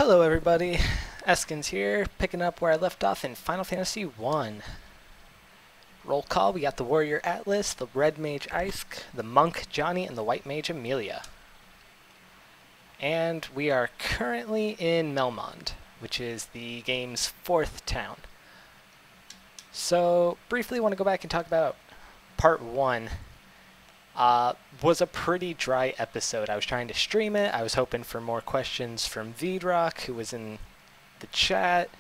Hello everybody, Eskins here, picking up where I left off in Final Fantasy 1. Roll call, we got the Warrior Atlas, the Red Mage Isk, the Monk Johnny, and the White Mage Amelia. And we are currently in Melmond, which is the game's 4th town. So, briefly want to go back and talk about part 1. Was a pretty dry episode. I was trying to stream it. I was hoping for more questions from Vidrock, who was in the chat.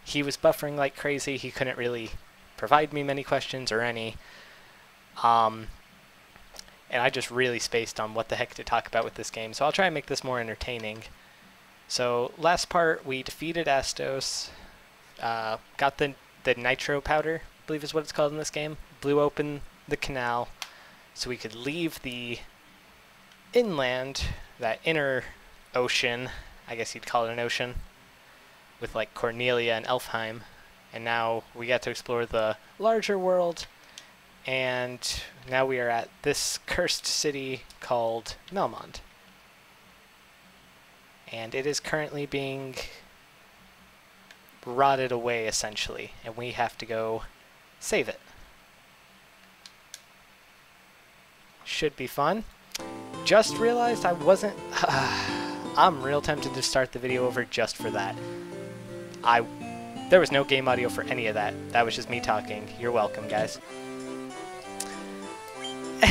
He was buffering like crazy. He couldn't really provide me many questions or any. And I just really spaced on what the heck to talk about with this game. So I'll try and make this more entertaining. So last part, we defeated Astos. Got the nitro powder, I believe is what it's called in this game. Blew open the canal so we could leave the inland, that inner ocean, I guess you'd call it an ocean, with like Cornelia and Elfheim. And now we got to explore the larger world, and now we are at this cursed city called Melmond. And it is currently being rotted away, essentially, and we have to go save it. Should be fun. Just realized I wasn't... I'm real tempted to start the video over just for that. There was no game audio for any of that. That was just me talking. You're welcome, guys.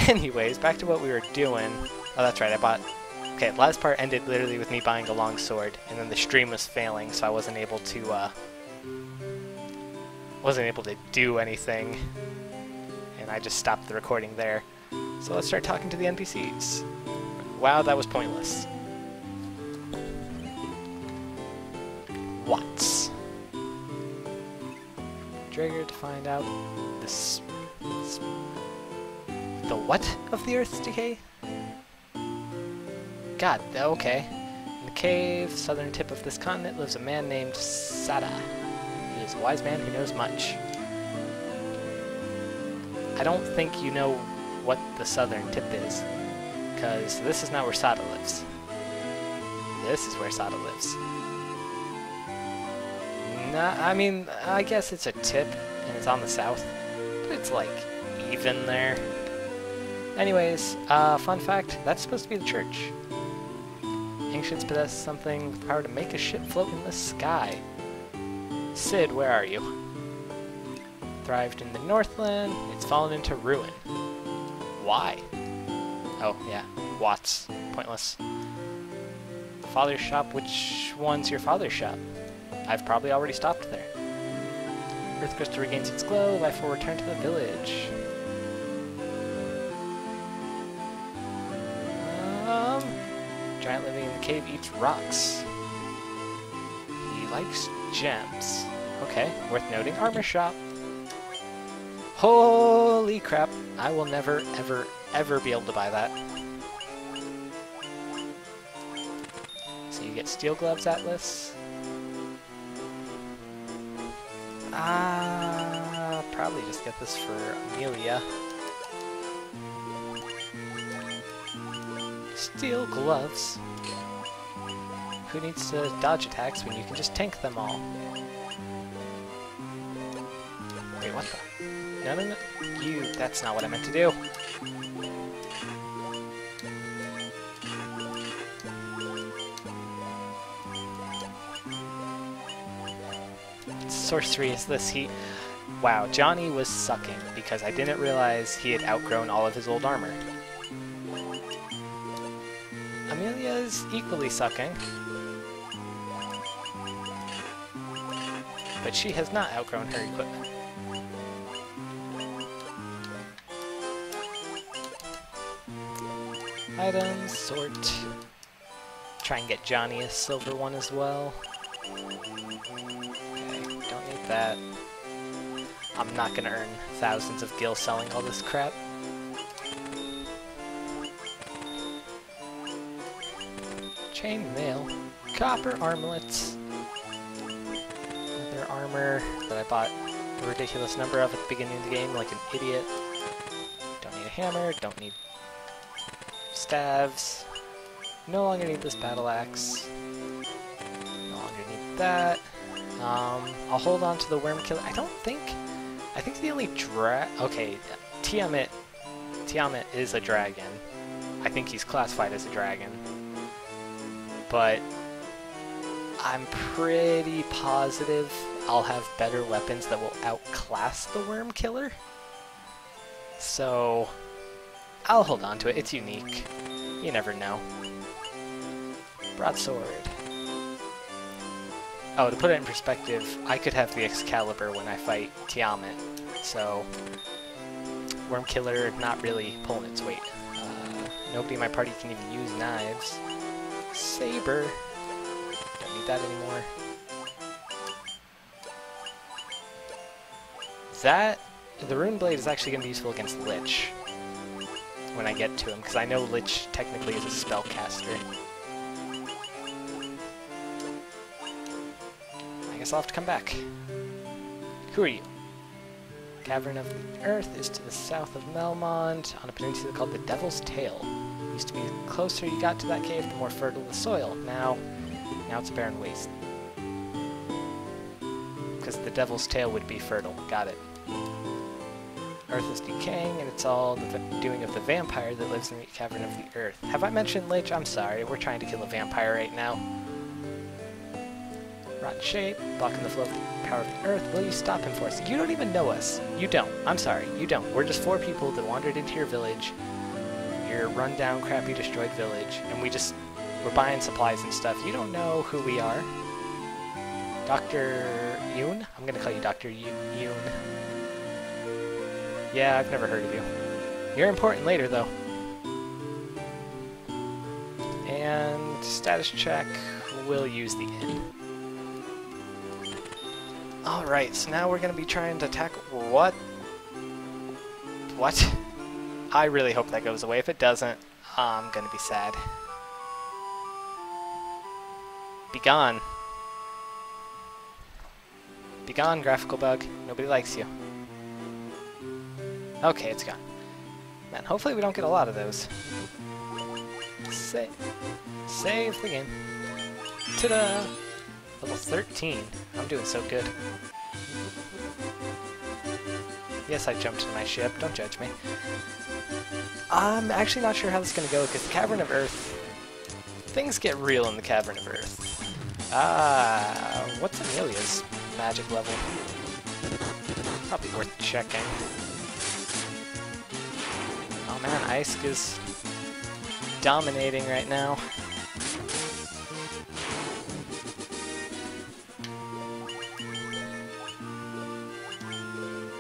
Anyways, back to what we were doing. Oh, that's right, I bought... Okay, last part ended literally with me buying a long sword, and then the stream was failing, so I wasn't able to do anything. And I just stopped the recording there. So let's start talking to the NPCs. Wow, that was pointless. Watts. Trigger to find out the what of the Earth's decay? God, okay. In the cave, southern tip of this continent, lives a man named Sada. He is a wise man who knows much. I don't think you know what the southern tip is, because this is not where Sada lives. This is where Sada lives. Nah, I mean, I guess it's a tip, and it's on the south, but it's like even there. Anyways, fun fact, that's supposed to be the church. Ancients possess something with the power to make a ship float in the sky. Cid, where are you? Thrived in the Northland, it's fallen into ruin. Why? Oh, yeah. Watts. Pointless. Father's shop. Which one's your father's shop? I've probably already stopped there. Earth crystal regains its glow. Life will return to the village. Giant living in the cave eats rocks. He likes gems. Okay, worth noting. Armor shop. Holy crap, I will never, ever, ever be able to buy that. So you get steel gloves, Atlas. Probably just get this for Amelia. Steel gloves. Who needs to dodge attacks when you can just tank them all? Wait, what the? No, no, no. That's not what I meant to do. Sorcery is this. Wow, Johnny was sucking because I didn't realize he had outgrown all of his old armor. Amelia is equally sucking. But she has not outgrown her equipment. Items, sort. Try and get Johnny a silver one as well. Okay, don't need that. I'm not gonna earn thousands of gil selling all this crap. Chain mail. Copper armlets. Other armor that I bought a ridiculous number of at the beginning of the game like an idiot. Don't need a hammer, don't need staves. No longer need this battle axe. No that. I'll hold on to the Worm Killer. I think the only okay, Tiamat is a dragon. I think he's classified as a dragon. But I'm pretty positive I'll have better weapons that will outclass the Worm Killer. So I'll hold on to it. It's unique. You never know. Broadsword. Oh, to put it in perspective, I could have the Excalibur when I fight Tiamat. So Worm Killer not really pulling its weight. Nobody in my party can even use knives. Saber. Don't need that anymore. The Rune Blade is actually going to be useful against Lich when I get to him, because I know Lich technically is a spellcaster. I guess I'll have to come back. Who are you? Cavern of the Earth is to the south of Melmond, on a peninsula called the Devil's Tail. Used to be the closer you got to that cave, the more fertile the soil. Now it's a barren waste. Because the Devil's Tail would be fertile. Got it. Earth is decaying, and it's all the doing of the vampire that lives in the Cavern of the Earth. Have I mentioned Lich? I'm sorry, we're trying to kill a vampire right now. Rotten shape, blocking the flow of the power of the Earth. Will you stop him for us? You don't even know us. You don't. I'm sorry, you don't. We're just 4 people that wandered into your village, your run-down, crappy, destroyed village, and we're buying supplies and stuff. You don't know who we are. Dr. Yoon? I'm gonna call you Dr. Yoon. Yeah, I've never heard of you. You're important later, though. And status check, we'll use the inn. Alright, so now we're going to be trying to attack... What? What? I really hope that goes away. If it doesn't, I'm going to be sad. Be gone. Be gone, graphical bug. Nobody likes you. Okay, it's gone. Man, hopefully we don't get a lot of those. Save the game. Ta-da! Level 13. I'm doing so good. Yes, I jumped into my ship. Don't judge me. I'm actually not sure how this is going to go, because the Cavern of Earth... Things get real in the Cavern of Earth. What's Amelia's magic level? Probably worth checking. Oh man, Icic is dominating right now.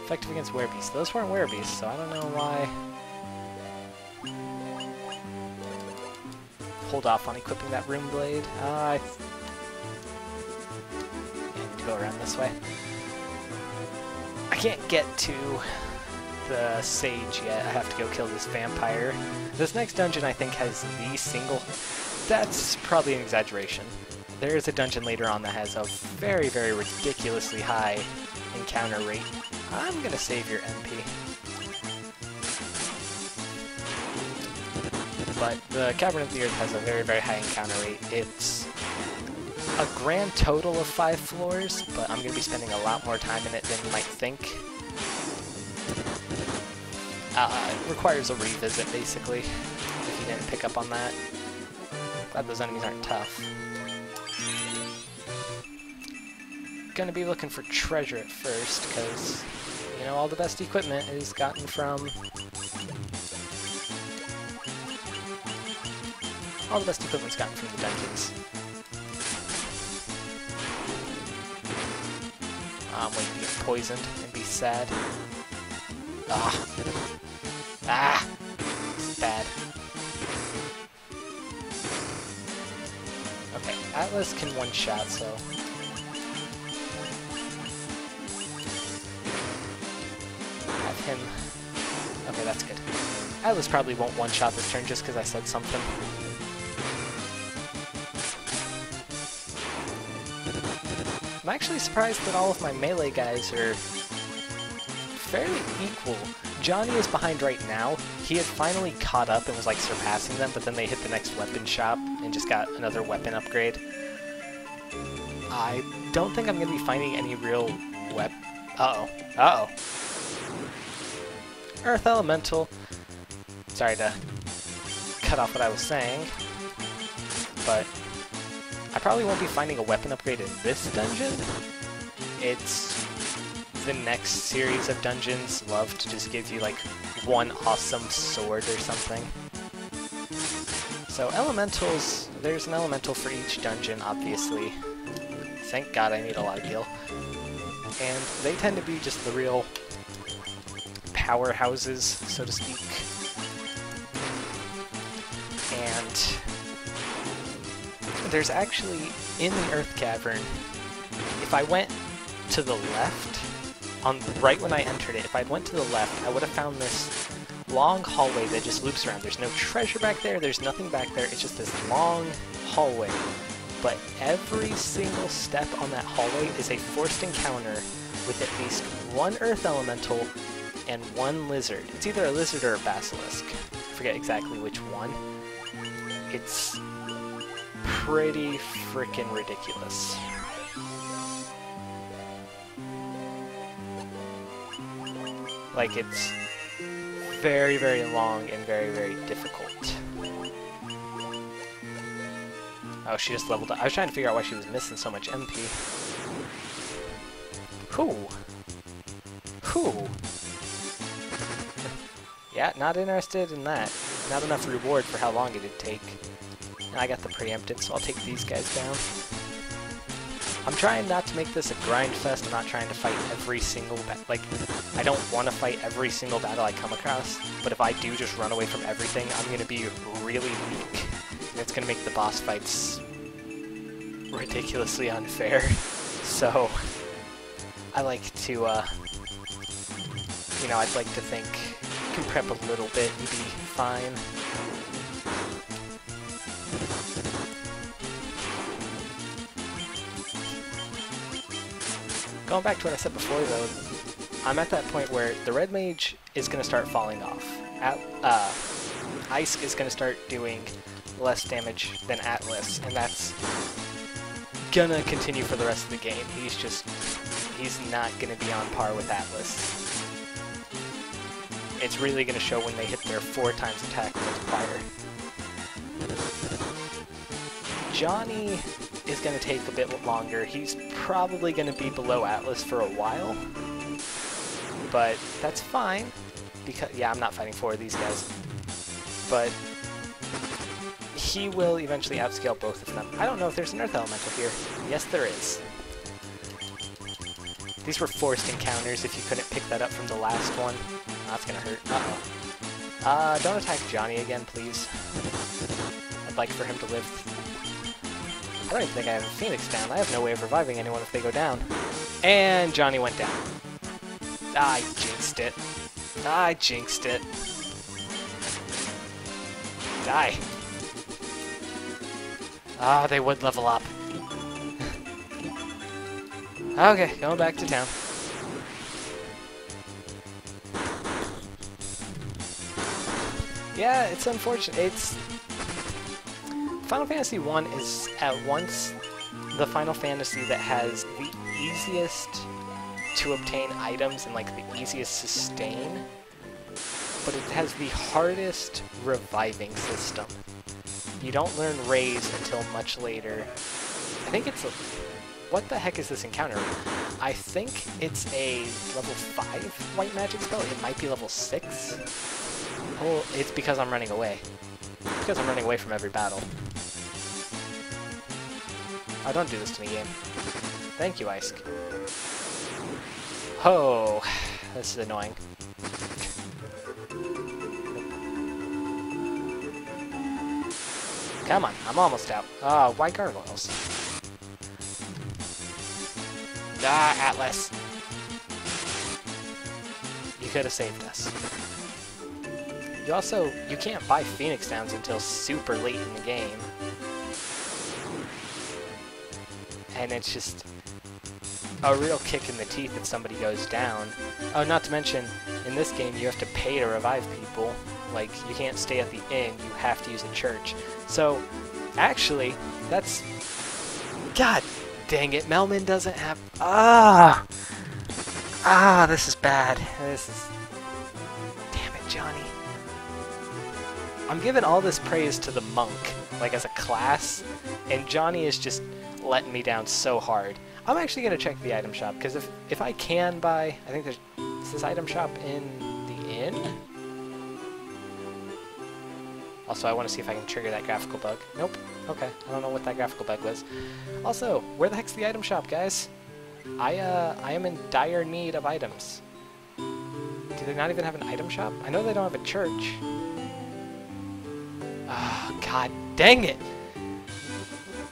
Effective against werebeasts. Those weren't werebeasts, so I don't know why. Hold off on equipping that Rune Blade. I need to go around this way. I can't get to the Sage yet. I have to go kill this vampire. This next dungeon I think has the single... That's probably an exaggeration. There is a dungeon later on that has a very, very ridiculously high encounter rate. I'm gonna save your MP. But the Cavern of the Earth has a very, very high encounter rate. It's a grand total of 5 floors, but I'm gonna be spending a lot more time in it than you might think. It requires a revisit, basically, if you didn't pick up on that. Glad those enemies aren't tough. Gonna be looking for treasure at first, because, you know, all the best equipment is gotten from... All the best equipment's gotten from the dungeons. I'm waiting to get poisoned and be sad. Ah! Ah! This is bad. Okay, Atlas can one-shot, so... Have him... Okay, that's good. Atlas probably won't one-shot this turn just because I said something. I'm actually surprised that all of my melee guys are fairly equal. Johnny is behind right now. He had finally caught up and was like surpassing them, but then they hit the next weapon shop and just got another weapon upgrade. I don't think I'm going to be finding any real Uh-oh. Uh-oh. Earth Elemental. Sorry to cut off what I was saying, but I probably won't be finding a weapon upgrade in this dungeon. It's the next series of dungeons love to just give you like one awesome sword or something. So elementals, there's an elemental for each dungeon, obviously. Thank God I need a lot of heal. And they tend to be just the real powerhouses, so to speak. And there's actually, in the Earth Cavern, if I went to the left, right when I entered it, if I went to the left, I would have found this long hallway that just loops around. There's no treasure back there, there's nothing back there, it's just this long hallway. But every single step on that hallway is a forced encounter with at least one Earth Elemental and one lizard. It's either a lizard or a basilisk. I forget exactly which one. It's pretty freaking ridiculous. Like, it's very, very long and very, very difficult. Oh, she just leveled up. I was trying to figure out why she was missing so much MP. Whew. Whew. Yeah, not interested in that. Not enough reward for how long it'd take. And I got the preempted, so I'll take these guys down. I'm trying not to make this a grind fest. I'm not trying to fight every single like, I don't want to fight every single battle I come across, but if I do just run away from everything, I'm going to be really weak. And it's going to make the boss fights ridiculously unfair. So, I like to, you know, I'd like to think you can prep a little bit and be fine. Going back to what I said before, though, I'm at that point where the Red Mage is going to start falling off. Ice is going to start doing less damage than Atlas, and that's gonna continue for the rest of the game. He's not gonna be on par with Atlas. It's really gonna show when they hit their 4 times attack multiplier. Johnny is gonna take a bit longer. He's probably gonna be below Atlas for a while, but that's fine, because, yeah, I'm not fighting 4 of these guys, but he will eventually outscale both of them. I don't know if there's an Earth Elemental here. Yes, there is. These were forced encounters, if you couldn't pick that up from the last one. Oh, that's gonna hurt. Uh-oh. Don't attack Johnny again, please. I'd like for him to live. I don't even think I have a Phoenix down. I have no way of reviving anyone if they go down. And Johnny went down. I jinxed it. I jinxed it. Die. Ah, they would level up. Okay, going back to town. Yeah, it's unfortunate. It's Final Fantasy 1 is at once the Final Fantasy that has the easiest to obtain items and like the easiest sustain, but it has the hardest reviving system. You don't learn Raise until much later. I think it's a... What the heck is this encounter? I think it's a level 5 white magic spell. It might be level 6. Oh, it's because I'm running away. It's because I'm running away from every battle. Oh, don't do this to me, game. Thank you, Ice. Oh, this is annoying. Come on, I'm almost out. Why gargoyles? Ah, Atlas. You could have saved us. You can't buy Phoenix Downs until super late in the game. And it's just a real kick in the teeth if somebody goes down. Oh, not to mention, in this game you have to pay to revive people. Like, you can't stay at the inn, you have to use a church. So, actually, that's... God dang it, Melman doesn't have... Ah! Ah, this is bad. This is... Damn it, Johnny. I'm giving all this praise to the monk, like as a class, and Johnny is just letting me down so hard. I'm actually going to check the item shop, because if I can buy... I think there's... Is this item shop in the inn? Also, I want to see if I can trigger that graphical bug. Nope. Okay, I don't know what that graphical bug was. Also, where the heck's the item shop, guys? I am in dire need of items. Do they not even have an item shop? I know they don't have a church. Oh, god dang it!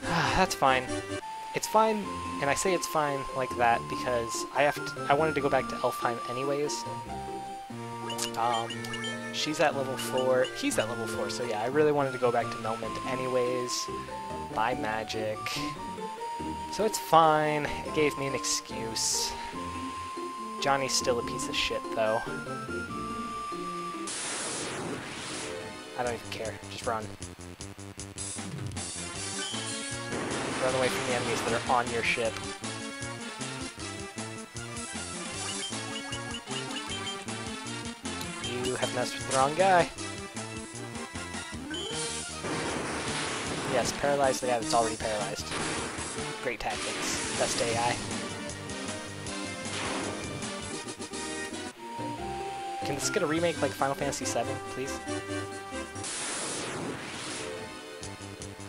That's fine. It's fine, and I say it's fine like that because I wanted to go back to Elfheim anyways. She's at level 4, he's at level 4, so yeah, I really wanted to go back to Melmond anyways, buy magic, so it's fine. It gave me an excuse. Johnny's still a piece of shit, though. I don't even care, just run. Run away from the enemies that are on your ship. You have messed with the wrong guy. Yes, paralyzed the guy that's already paralyzed. Great tactics. Best AI. Can this get a remake like Final Fantasy VII, please?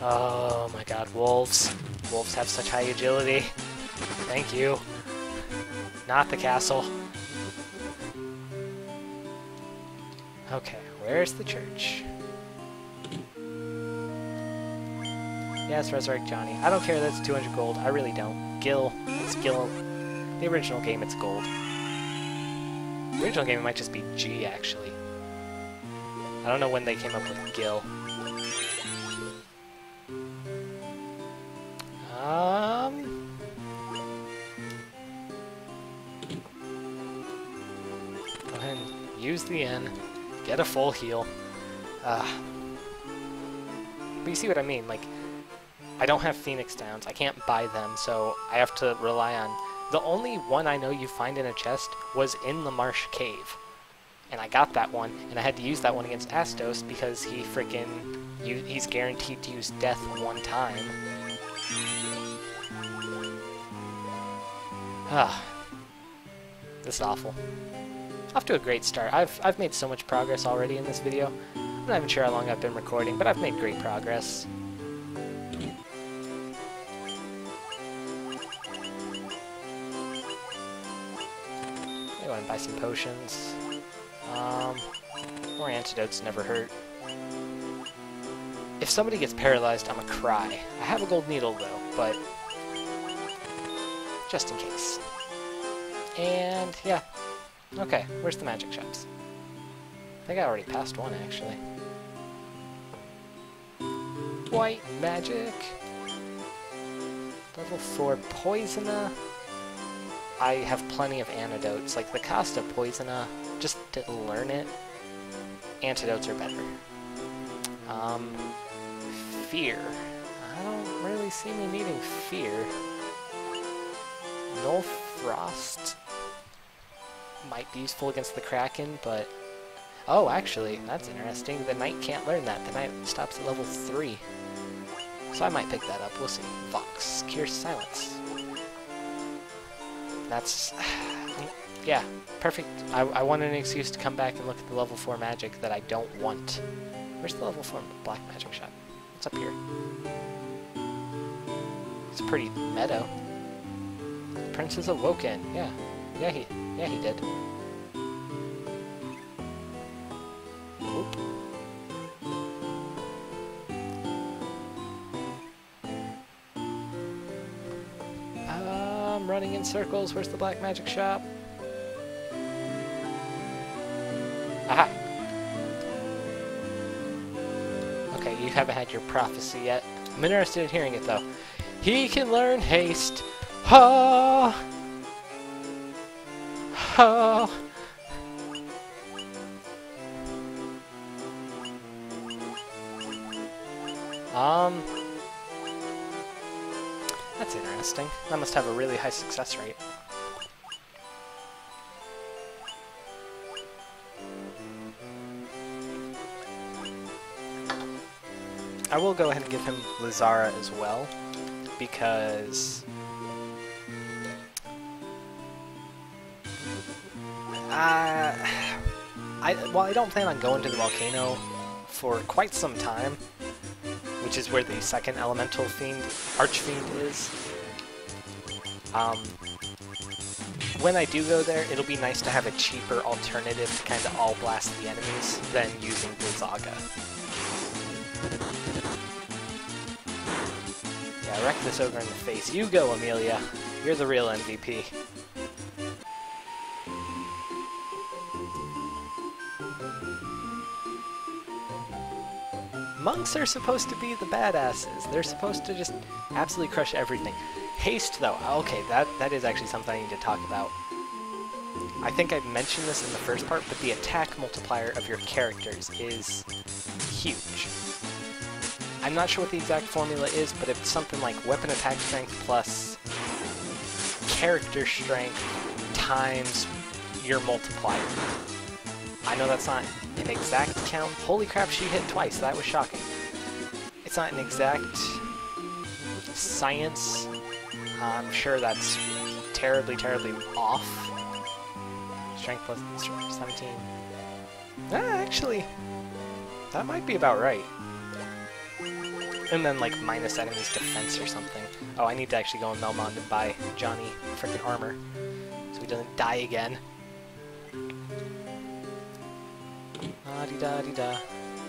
Oh my god, wolves. Wolves have such high agility. Thank you. Not the castle. Okay, where's the church? Yes, resurrect Johnny. I don't care that it's 200 gold. I really don't. Gil. It's Gil. The original game, it's gold. The original game, it might just be G, actually. I don't know when they came up with Gil. Go ahead and use the N. Get a full heal. But you see what I mean, like, I don't have Phoenix Downs, I can't buy them, so I have to rely on... The only one I know you find in a chest was in the Marsh Cave. And I got that one, and I had to use that one against Astos because he frickin' he's guaranteed to use death one time. This is awful. Off to a great start. I've made so much progress already in this video. I'm not even sure how long I've been recording, but I've made great progress. I want to buy some potions. More antidotes never hurt. If somebody gets paralyzed, I'm gonna cry. I have a gold needle though, but just in case. And yeah. Okay, where's the magic shops? I think I already passed one, actually. White magic. Level 4 Poisona. I have plenty of antidotes. Like the cost of Poisona, just to learn it, antidotes are better. Fear. I don't really see me needing fear. Null Frost might be useful against the Kraken, but... Oh, actually, that's interesting. The Knight can't learn that. The Knight stops at level 3. So I might pick that up. We'll see. Vox. Cure Silence. That's... yeah, perfect. I wanted an excuse to come back and look at the level 4 magic that I don't want. Where's the level 4 black magic shop? What's up here? It's a pretty meadow. Prince is awoken. Yeah. Yeah, he did. Oop. I'm running in circles. Where's the black magic shop? Aha! Okay, you haven't had your prophecy yet. I'm interested in hearing it, though. He can learn haste. Oh! Oh! That's interesting. That must have a really high success rate. I will go ahead and give him Lazara as well, because while I don't plan on going to the volcano for quite some time, which is where the second elemental fiend, Archfiend, is, when I do go there, it'll be nice to have a cheaper alternative to kind of all blast the enemies than using Blizzaga. Yeah, wreck this ogre in the face. You go, Amelia. You're the real MVP. Monks are supposed to be the badasses. They're supposed to just absolutely crush everything. Haste, though, okay, that is actually something I need to talk about. I think I mentioned this in the first part, but the attack multiplier of your characters is huge. I'm not sure what the exact formula is, but it's something like weapon attack strength plus character strength times your multiplier. I know that's not an exact count. Holy crap, she hit twice. That was shocking. It's not an exact science. I'm sure that's terribly, terribly off. Strength plus 17. Actually, that might be about right. And then, like, minus enemy's defense or something. Oh, I need to actually go in Melmond and buy Johnny frickin' armor, so he doesn't die again. Ah-dee-da-dee-da.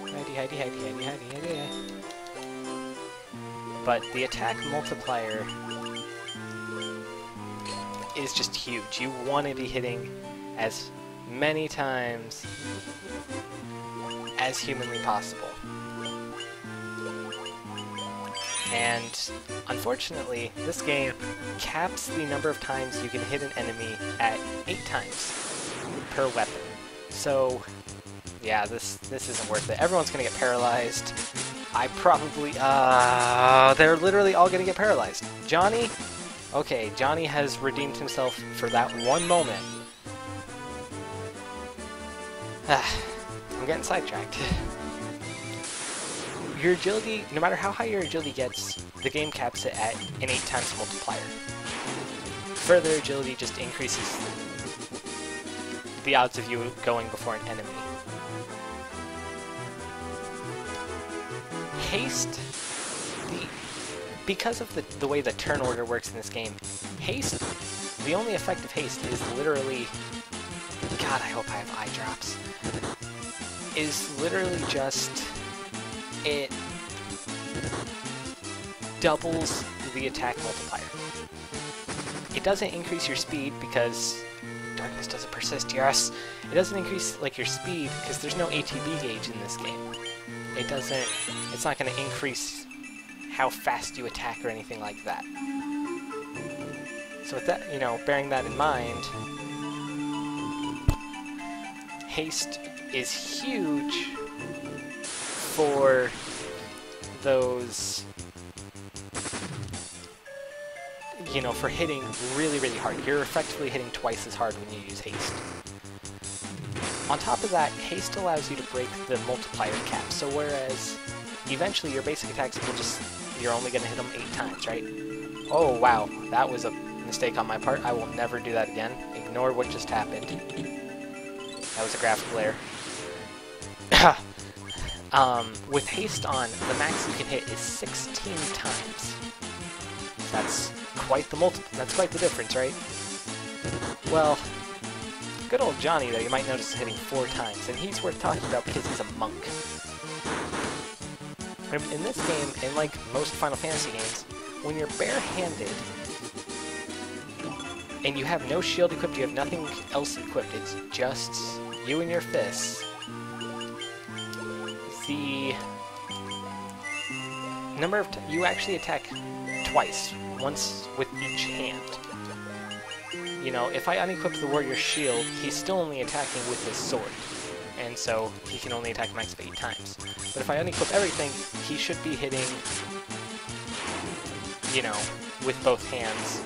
Hidey-hidey-hidey-hidey-hidey-hidey. But the attack multiplier is just huge. You want to be hitting as many times as humanly possible. And unfortunately, this game caps the number of times you can hit an enemy at 8 times per weapon. So yeah, this isn't worth it. Everyone's gonna get paralyzed. I probably they're literally all gonna get paralyzed. Johnny? Okay, Johnny has redeemed himself for that one moment. I'm getting sidetracked. Your agility, no matter how high your agility gets, the game caps it at an 8 times multiplier. Further agility just increases the odds of you going before an enemy. Haste, because of the way the turn order works in this game, haste, the only effect of haste is literally, God, I hope I have eye drops, is literally just, it doubles the attack multiplier. It doesn't increase your speed because darkness doesn't persist, yes. It doesn't increase like your speed because there's no ATB gauge in this game. It's not going to increase how fast you attack or anything like that. So with that, bearing that in mind, haste is huge for those, for hitting really, really hard. You're effectively hitting twice as hard when you use haste. On top of that, haste allows you to break the multiplier cap, so whereas eventually your basic attacks you're only going to hit them 8 times, right? Oh wow, that was a mistake on my part. I will never do that again. Ignore what just happened. That was a graphical error. With haste on, the max you can hit is 16 times. That's quite the difference, right? Well, good old Johnny, though, you might notice is hitting 4 times, and he's worth talking about because he's a monk. In this game, and like most Final Fantasy games, when you're barehanded, and you have no shield equipped, you have nothing else equipped, it's just you and your fists, the number of you actually attack twice, once with each hand. If I unequip the warrior's shield, he's still only attacking with his sword, and so he can only attack max of 8 times. But if I unequip everything, he should be hitting, with both hands,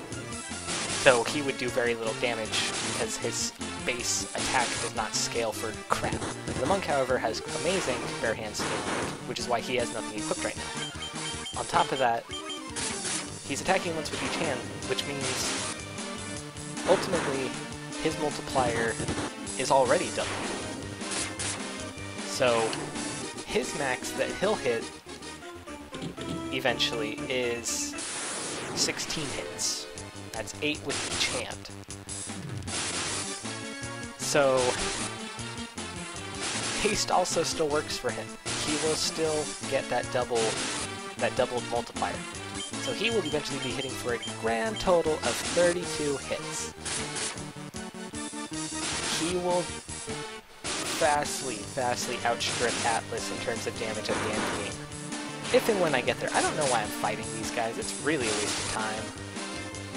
though he would do very little damage because his base attack does not scale for crap. The monk, however, has amazing bare hand scaling, which is why he has nothing equipped right now. On top of that, he's attacking once with each hand, which means ultimately his multiplier is already doubled. So his max that he'll hit eventually is 16 hits. That's 8 with each hand. So haste also still works for him. He will still get that doubled multiplier. So he will eventually be hitting for a grand total of 32 hits. He will vastly outstrip Atlas in terms of damage at the end of the game. If and when I get there. I don't know why I'm fighting these guys. It's really a waste of time.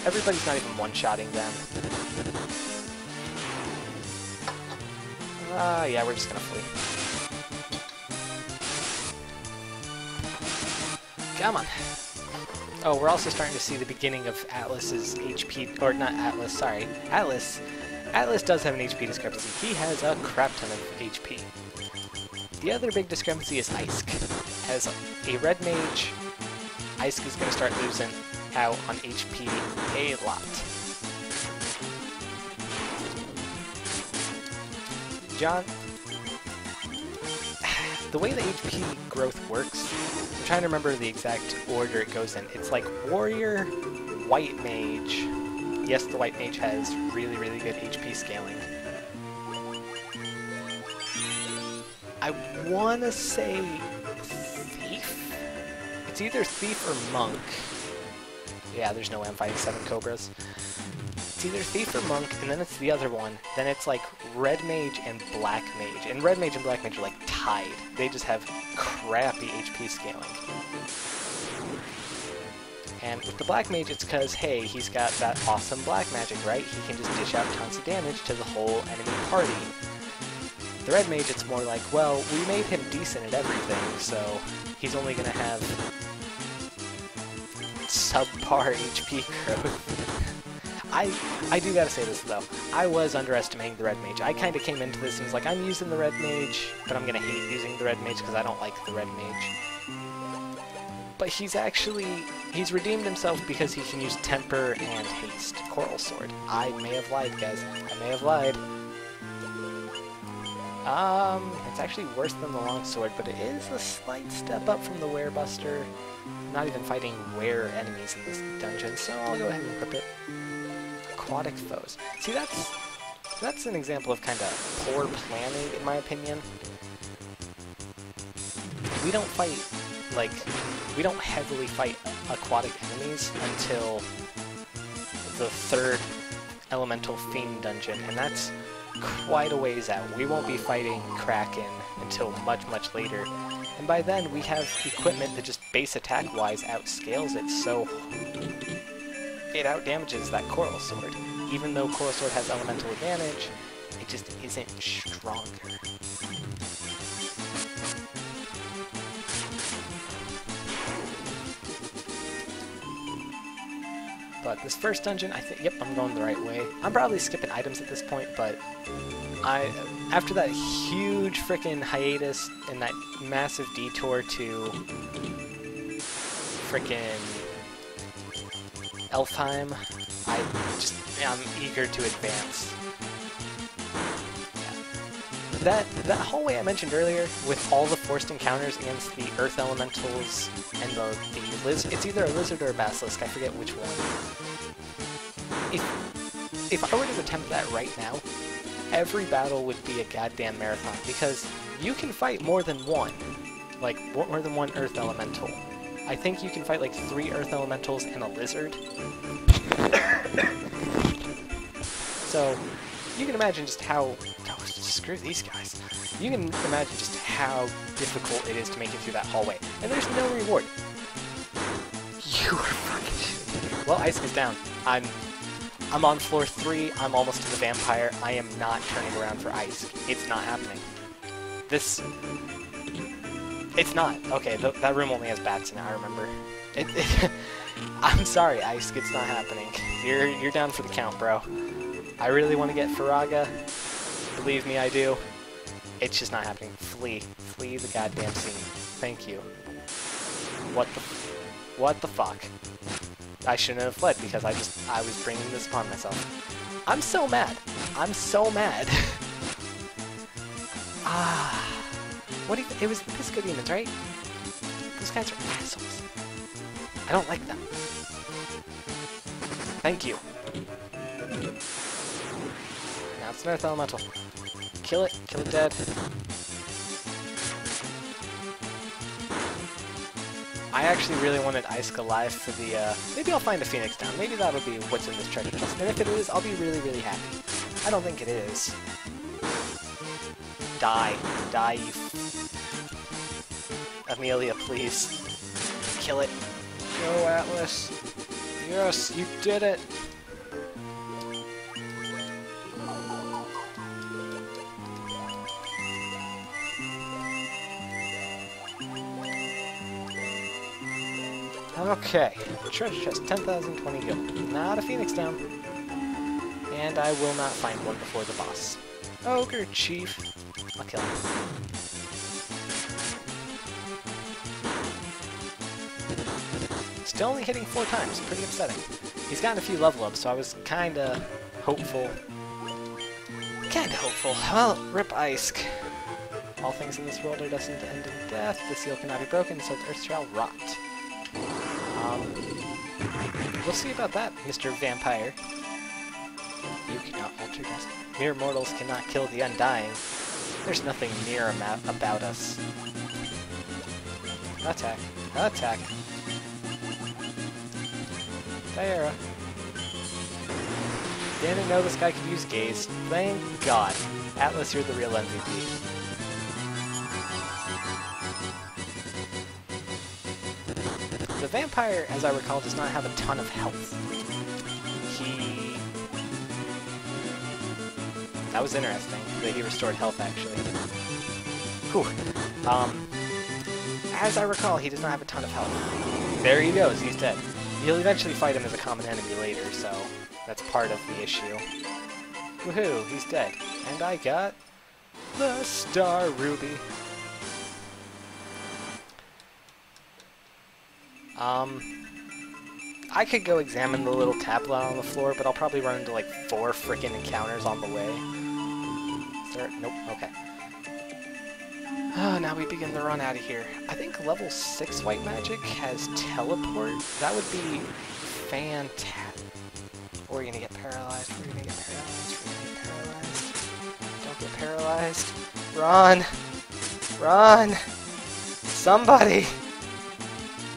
Everybody's not even one-shotting them. Yeah, we're just gonna flee. Come on. Oh, we're also starting to see the beginning of Atlas's HP, or not Atlas, sorry. Atlas does have an HP discrepancy. He has a crap ton of HP. The other big discrepancy is Icek. As a red mage, Icek is going to start losing out on HP a lot. John, the way the HP growth works, I'm trying to remember the exact order it goes in. It's like Warrior, White Mage. Yes, the White Mage has really good HP scaling. I want to say Thief? It's either Thief or Monk. Yeah, there's no way I'm fighting 7 Cobras. It's either Thief or Monk, and then it's the other one. Then it's like Red Mage and Black Mage. And Red Mage and Black Mage are like tied. They just have crappy HP scaling. And with the Black Mage, it's because, hey, he's got that awesome black magic, right? He can just dish out tons of damage to the whole enemy party. The Red Mage, it's more like, well, we made him decent at everything, so he's only going to have subpar HP growth. I do gotta say this, though. I was underestimating the Red Mage. I kind of came into this and was like, I'm using the Red Mage, but I'm going to hate using the Red Mage because I don't like the Red Mage. But he's redeemed himself because he can use Temper and Haste. Coral Sword. I may have lied, guys. I may have lied. It's actually worse than the Longsword, but it is a slight step up from the Werebuster. I'm not even fighting were enemies in this dungeon, so I'll go ahead and equip it. Aquatic Foes. See, that's an example of kind of poor planning, in my opinion. We don't heavily fight aquatic enemies until the 3rd Elemental Fiend dungeon, and that's quite a ways out. We won't be fighting Kraken until much later, and by then we have equipment that just base attack-wise outscales it, so it outdamages that Coral Sword. Even though Coral Sword has elemental advantage, it just isn't stronger. But this first dungeon, yep, I'm going the right way. I'm probably skipping items at this point, but after that huge frickin' hiatus and that massive detour to frickin' Elfheim, I'm eager to advance. Yeah. That hallway I mentioned earlier, with all the forced encounters against the Earth Elementals and the lizard, it's either a lizard or a basilisk, I forget which one. If I were to attempt that right now, every battle would be a goddamn marathon, because you can fight more than one. Like, more than one Earth Elemental. I think you can fight like 3 Earth Elementals and a lizard. So, you can imagine just how... Oh, screw these guys. You can imagine just how difficult it is to make it through that hallway. And there's no reward. You are fucking shitting. Well, Icek is down. I'm on floor 3, I'm almost to the vampire. I am not turning around for Icek. It's not happening. It's not. Okay, that room only has bats in it, I remember. I'm sorry, Ice. It's not happening. You're down for the count, bro. I really want to get Faraga. Believe me, I do. It's just not happening. Flee. Flee the goddamn scene. Thank you. What the fuck? I shouldn't have fled because I was bringing this upon myself. I'm so mad. I'm so mad. It was the Pisco Demons, right? Those guys are assholes. I don't like them. Thank you. Now it's an Earth Elemental. Kill it. Kill it dead. I actually really wanted Ice alive for the, maybe I'll find a Phoenix down. Maybe that'll be what's in this treasure chest. And if it is, I'll be really, really happy. I don't think it is. Die. Die, you Amelia, please. Kill it. Go, Atlas. Yes, you did it. Okay, treasure chest, 10,020 gold. Not a Phoenix down. And I will not find one before the boss. Ogre Chief. I'll kill him. Still only hitting 4 times, pretty upsetting. He's gotten a few level ups, so I was kinda hopeful. Well, rip Ice. All things in this world are destined to end in death. The seal cannot be broken, so the earth shall rot. We'll see about that, Mr. Vampire. You cannot alter destiny. Mere mortals cannot kill the undying. There's nothing mere about us. Attack. Attack. Diara. Didn't know this guy could use Gaze. Thank God. Atlas, you're the real MVP. The vampire, as I recall, does not have a ton of health. That was interesting, that he restored health, actually. Whew. As I recall, he does not have a ton of health. There he goes, he's dead. You'll eventually fight him as a common enemy later, so that's part of the issue. Woohoo, he's dead. And I got the Star Ruby. I could go examine the little tablet on the floor, but I'll probably run into like 4 frickin' encounters on the way. Is there? Nope, okay. Now we begin the run out of here. I think level 6 white magic has teleport. That would be fantastic. Or you're gonna get paralyzed. We're gonna get paralyzed. We're gonna get paralyzed. Don't get paralyzed. Run! Run! Somebody!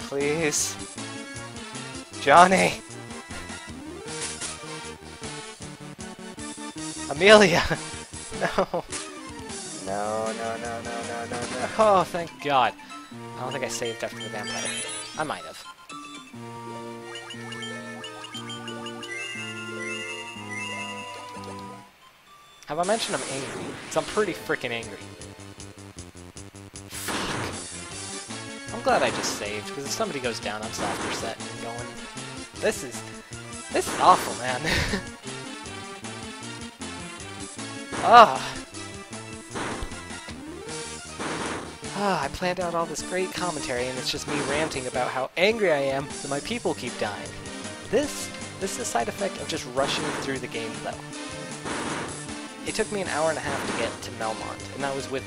Please. Johnny! Amelia! No! No, no, no, no, no, no, no. Oh, thank God. I don't think I saved after the vampire. I might have. Have I mentioned I'm angry? Because I'm pretty freaking angry. Fuck. I'm glad I just saved, because if somebody goes down, I'm soft reset and going. This is awful, man. I planned out all this great commentary, and it's just me ranting about how angry I am that my people keep dying. This is a side effect of just rushing through the game, though. It took me an hour and a half to get to Melmont, and that was with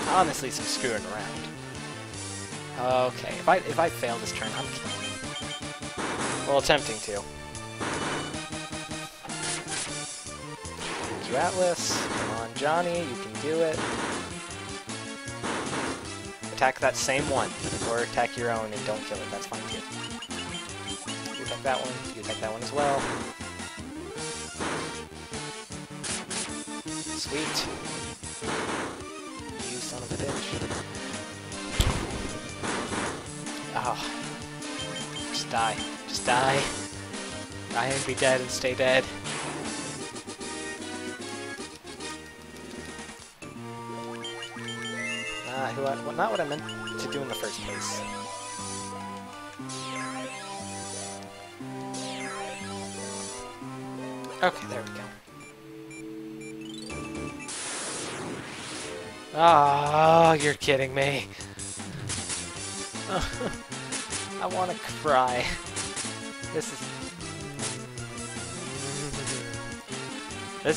honestly, some screwing around. Okay, if I fail this turn, I'm killing. Well, attempting to. Thank you, Atlas. Come on, Johnny, you can do it. Attack that same one, or attack your own and don't kill it, that's fine too. You attack that one, you attack that one as well. Sweet. You son of a bitch. Oh. Just die. Just die. Die and be dead and stay dead. Not what I meant to do in the first place. Okay, there we go. Oh, you're kidding me. I want to cry. This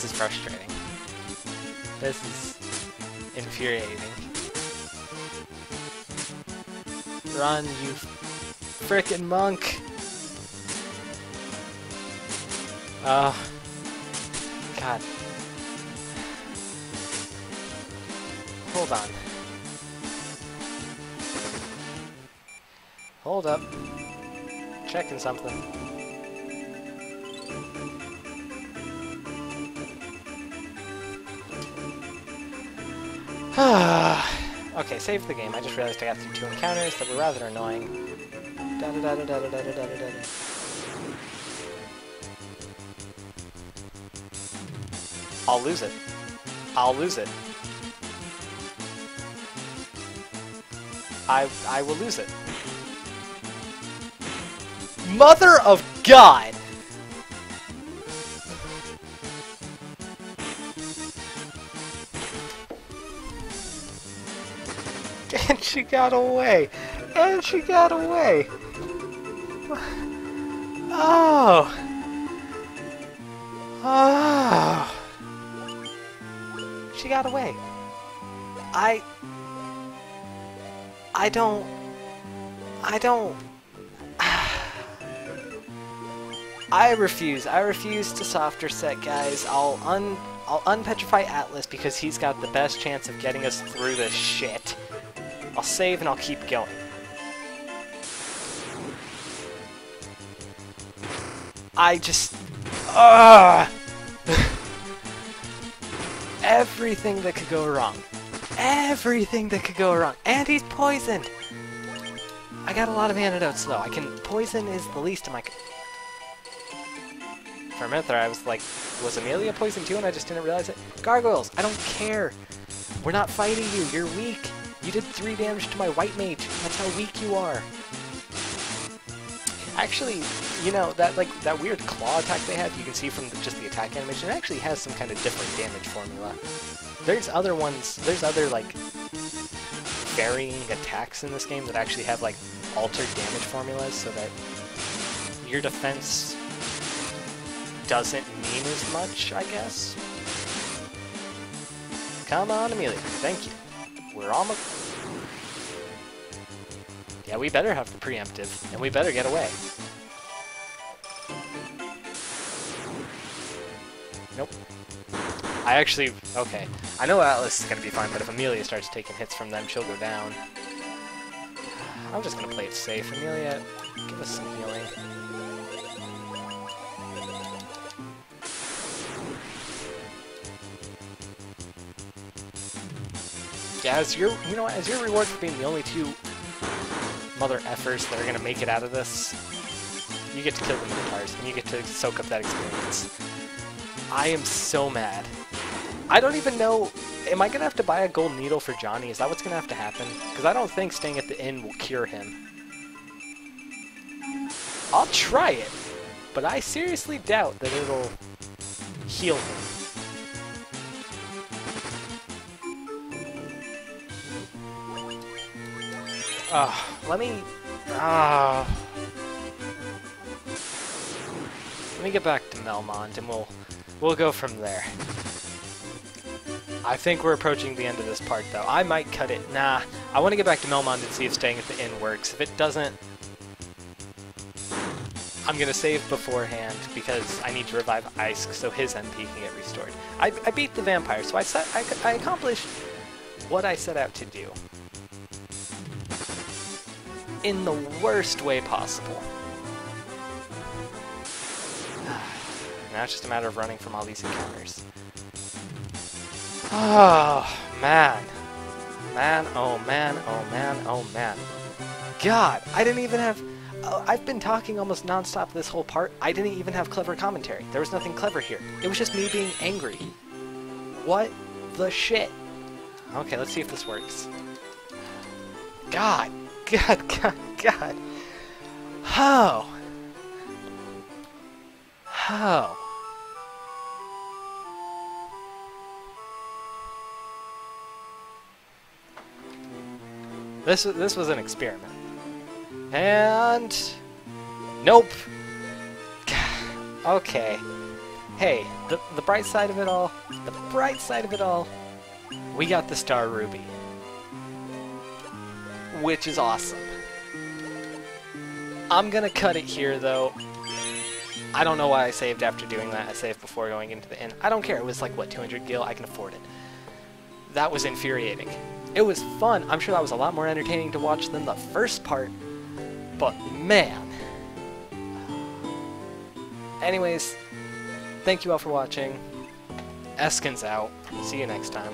is frustrating. This is infuriating. Run, you frickin' monk! Oh, God. Hold on. Hold up. Checking something. Okay, save the game. I just realized I got through 2 encounters that were rather annoying. I'll lose it. I'll lose it. I will lose it. Mother of God! And she got away! And she got away! Oh! Oh! She got away. I don't... I refuse. I refuse to softer set, guys. I'll unpetrify Atlas because he's got the best chance of getting us through this shit. I'll save and I'll keep going. I just... Everything that could go wrong. Everything that could go wrong. And he's poisoned! I got a lot of antidotes though. Poison is the least of my... For a minute there I was like, was Amelia poisoned too and I just didn't realize it? Gargoyles, I don't care! We're not fighting you, you're weak! You did 3 damage to my white mage, that's how weak you are! Actually, you know, that weird claw attack they have, you can see from just the attack animation, it actually has some kind of different damage formula. There's other ones, there's other, like, varying attacks in this game that actually have, like, altered damage formulas so that your defense doesn't mean as much, I guess. Come on, Amelia. Thank you. We're almost... Yeah, we better have the preemptive, and we better get away. Nope. I actually... Okay. I know Atlas is going to be fine, but if Amelia starts taking hits from them, she'll go down. I'm just going to play it safe. Amelia, give us some healing. Yeah, as your reward for being the only 2 mother effers that are gonna make it out of this, you get to kill the Minotaurs, and you get to soak up that experience. I am so mad. I don't even know, am I gonna have to buy a gold needle for Johnny? Is that what's gonna have to happen? Because I don't think staying at the inn will cure him. I'll try it, but I seriously doubt that it'll heal him. Let me get back to Melmond, and we'll go from there. I think we're approaching the end of this part, though. I might cut it. Nah, I want to get back to Melmond and see if staying at the inn works. If it doesn't, I'm gonna save beforehand because I need to revive Ice so his MP can get restored. I beat the vampire, so I accomplished what I set out to do. In the worst way possible. Now it's just a matter of running from all these encounters. Oh, man. Man, oh man, oh man, oh man. God, I didn't even have... I've been talking almost non-stop this whole part. I didn't even have clever commentary. There was nothing clever here. It was just me being angry. What the shit? Okay, let's see if this works. God. God. Oh. This was an experiment. And nope. Okay. Hey, the bright side of it all, we got the Star Ruby, which is awesome. I'm gonna cut it here though. I don't know why I saved after doing that. I saved before going into the end. I don't care. It was like, what, 200 gil? I can afford it. That was infuriating. It was fun. I'm sure that was a lot more entertaining to watch than the first part. But man. Anyways, thank you all for watching. Eskin's out. See you next time.